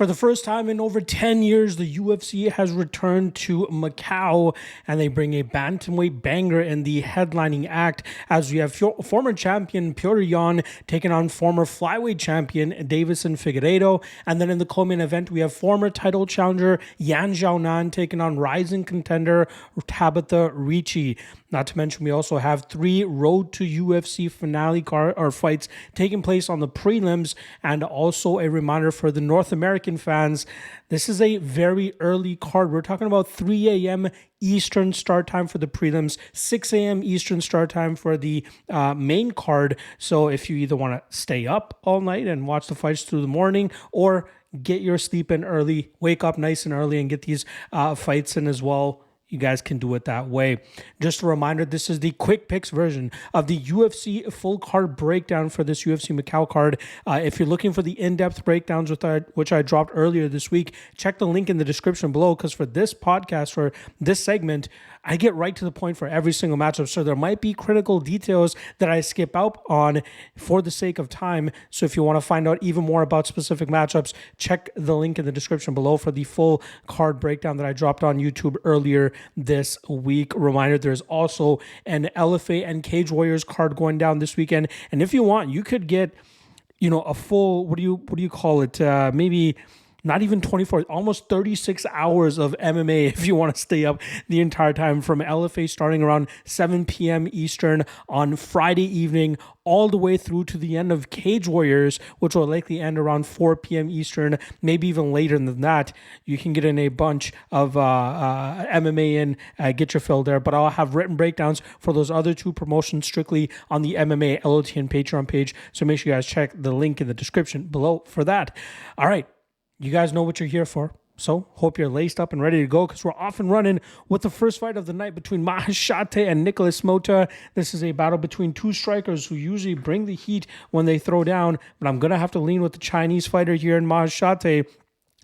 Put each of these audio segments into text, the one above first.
For the first time in over 10 years, the UFC has returned to Macau, and they bring a bantamweight banger in the headlining act as we have former champion Petr Yan taking on former flyweight champion Deiveson Figueiredo. And then in the co-main event, we have former title challenger Yan Xiaonan taking on rising contender Tabitha Ricci. Not to mention, we also have 3 Road to UFC finale fights taking place on the prelims, and also a reminder for the North American fans, this is a very early card. We're talking about 3 a.m. Eastern start time for the prelims, 6 a.m. Eastern start time for the main card. So if you either want to stay up all night and watch the fights through the morning, or get your sleep in early, wake up nice and early and get these fights in as well, you guys can do it that way. Just a reminder, this is the quick picks version of the UFC full card breakdown for this UFC Macau card. If you're looking for the in-depth breakdowns which I dropped earlier this week, check the link in the description below, because for this podcast, for this segment, I get right to the point for every single matchup. So there might be critical details that I skip out on for the sake of time. So if you want to find out even more about specific matchups, check the link in the description below for the full card breakdown that I dropped on YouTube earlier this week. Reminder, there's also an LFA and Cage Warriors card going down this weekend. And if you want, you could get, a full, what do you call it? Maybe not even 24, almost 36 hours of MMA if you want to stay up the entire time, from LFA starting around 7 p.m. Eastern on Friday evening all the way through to the end of Cage Warriors, which will likely end around 4 p.m. Eastern, maybe even later than that. You can get in a bunch of MMA and get your fill there, but I'll have written breakdowns for those other 2 promotions strictly on the MMA LOT and Patreon page, so make sure you guys check the link in the description below for that. All right. You guys know what you're here for. So hope you're laced up and ready to go, because we're off and running with the first fight of the night between Maheshate and Nicholas Motta. This is a battle between 2 strikers who usually bring the heat when they throw down, but I'm going to have to lean with the Chinese fighter here in Maheshate,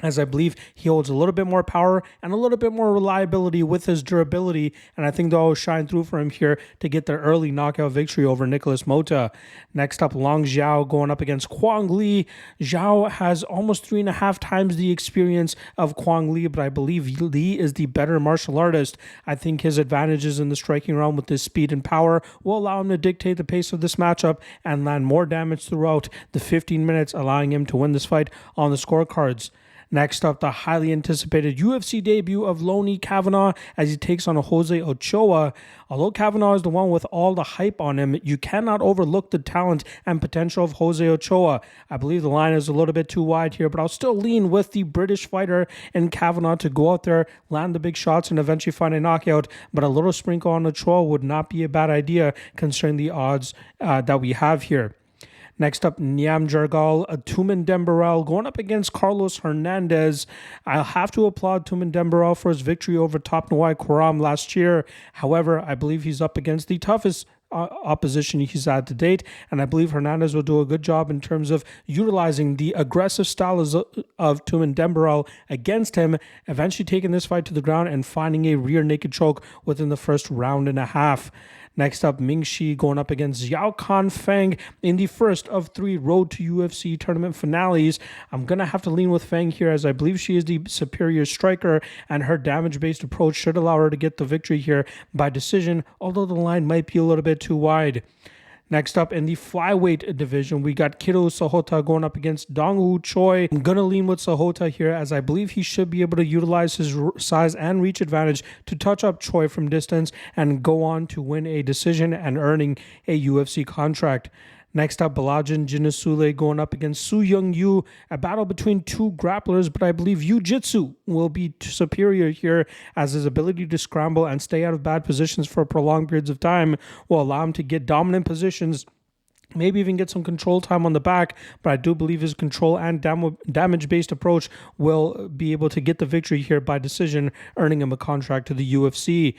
as I believe he holds a little bit more power and a little bit more reliability with his durability, and I think they'll shine through for him here to get their early knockout victory over Nicholas Motta. Next up, Xiao going up against Kwang Lee. Xiao has almost 3.5 times the experience of Kwang Lee, but I believe Lee is the better martial artist. I think his advantages in the striking realm with his speed and power will allow him to dictate the pace of this matchup and land more damage throughout the 15 minutes, allowing him to win this fight on the scorecards. Next up, the highly anticipated UFC debut of Lonnie Kavanagh as he takes on Jose Ochoa. Although Kavanagh is the one with all the hype on him, you cannot overlook the talent and potential of Jose Ochoa. I believe the line is a little bit too wide here, but I'll still lean with the British fighter in Kavanagh to go out there, land the big shots, and eventually find a knockout. But a little sprinkle on Ochoa would not be a bad idea considering the odds that we have here. Next up, Niam Jargal Tumendemberel going up against Carlos Hernandez. I'll have to applaud Tumendemberel for his victory over Top Nawai Quram last year. However, I believe he's up against the toughest opposition he's had to date, and I believe Hernandez will do a good job in terms of utilizing the aggressive style of Tumendemberel against him, eventually taking this fight to the ground and finding a rear naked choke within the first round and a half. Next up, Mingxi going up against Xiao Feng in the first of 3 Road to UFC tournament finales. I'm going to have to lean with Feng here, as I believe she is the superior striker, and her damage-based approach should allow her to get the victory here by decision, although the line might be a little bit too wide. Next up, in the flyweight division, we got Kiro Sahota going up against Dongwoo Choi. I'm going to lean with Sahota here, as I believe he should be able to utilize his size and reach advantage to touch up Choi from distance and go on to win a decision and earning a UFC contract. Next up, Balajan Jenisyli going up against Su Young Yu, a battle between 2 grapplers, but I believe Jiu-Jitsu will be superior here, as his ability to scramble and stay out of bad positions for prolonged periods of time will allow him to get dominant positions, maybe even get some control time on the back, but I do believe his control and damage-based approach will be able to get the victory here by decision, earning him a contract to the UFC.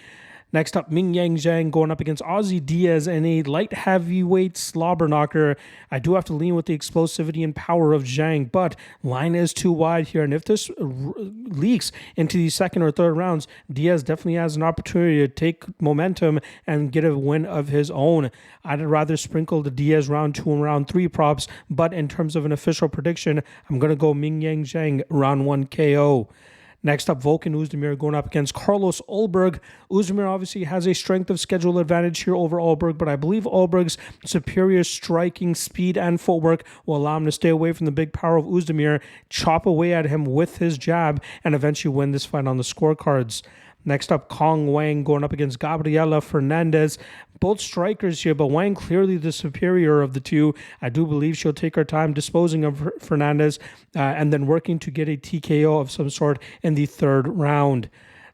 Next up, Ming Yang Zhang going up against Aussie Diaz in a light heavyweight slobber knocker. I do have to lean with the explosivity and power of Zhang, but line is too wide here. And if this leaks into the second or third rounds, Diaz definitely has an opportunity to take momentum and get a win of his own. I'd rather sprinkle the Diaz round 2 and round 3 props, but in terms of an official prediction, I'm going to go Ming Yang Zhang round 1 KO. Next up, Volkan Oezdemir going up against Carlos Ulberg. Oezdemir obviously has a strength of schedule advantage here over Ulberg, but I believe Ulberg's superior striking speed and footwork will allow him to stay away from the big power of Oezdemir, chop away at him with his jab, and eventually win this fight on the scorecards. Next up, Wang going up against Gabriela Fernandes. Both strikers here, but Wang clearly the superior of the two. I do believe she'll take her time disposing of Fernandes and then working to get a TKO of some sort in the third round.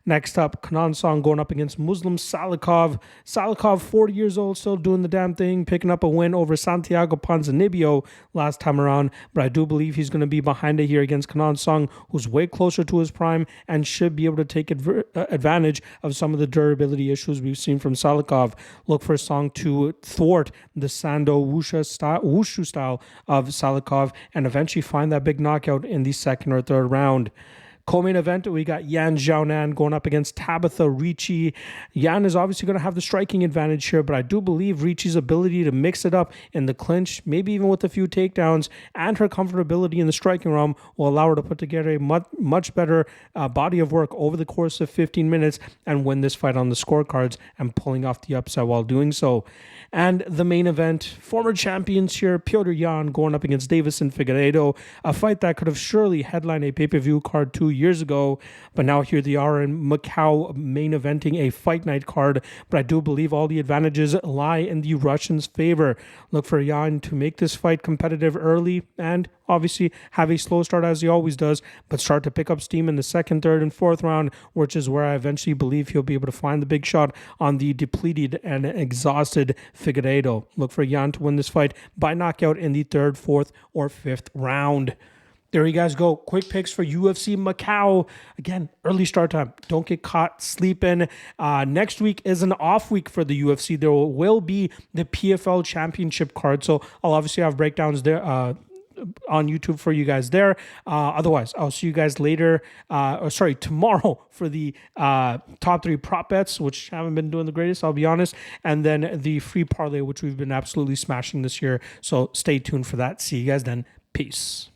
Next up, Kanan Song going up against Muslim Salikhov. Salikhov, 40 years old, still doing the damn thing, picking up a win over Santiago Ponzinibbio last time around. But I do believe he's going to be behind it here against Kanan Song, who's way closer to his prime and should be able to take advantage of some of the durability issues we've seen from Salikhov. Look for Song to thwart the Sando Wushu style of Salikhov and eventually find that big knockout in the second or third round. Co-main event, we got Yan Xiaonan going up against Tabitha Ricci. Yan is obviously going to have the striking advantage here, but I do believe Ricci's ability to mix it up in the clinch, maybe even with a few takedowns, and her comfortability in the striking realm will allow her to put together a much better body of work over the course of 15 minutes and win this fight on the scorecards and pulling off the upset while doing so. And the main event, former champions here, Petr Yan going up against Deiveson Figueiredo, a fight that could have surely headlined a pay-per-view card 2 years ago, but now here they are in Macau main eventing a fight night card. But I do believe all the advantages lie in the Russians' favor. Look for Yan to make this fight competitive early and obviously have a slow start as he always does, but start to pick up steam in the second, third, and fourth round, which is where I eventually believe he'll be able to find the big shot on the depleted and exhausted Figueiredo. Look for Yan to win this fight by knockout in the third, fourth, or fifth round. There you guys go. Quick picks for UFC Macau. Again, early start time. Don't get caught sleeping. Next week is an off week for the UFC. There will be the PFL Championship card. So I'll obviously have breakdowns there on YouTube for you guys there. Otherwise, I'll see you guys later. Tomorrow for the top 3 prop bets, which haven't been doing the greatest, I'll be honest. And then the free parlay, which we've been absolutely smashing this year. So stay tuned for that. See you guys then. Peace.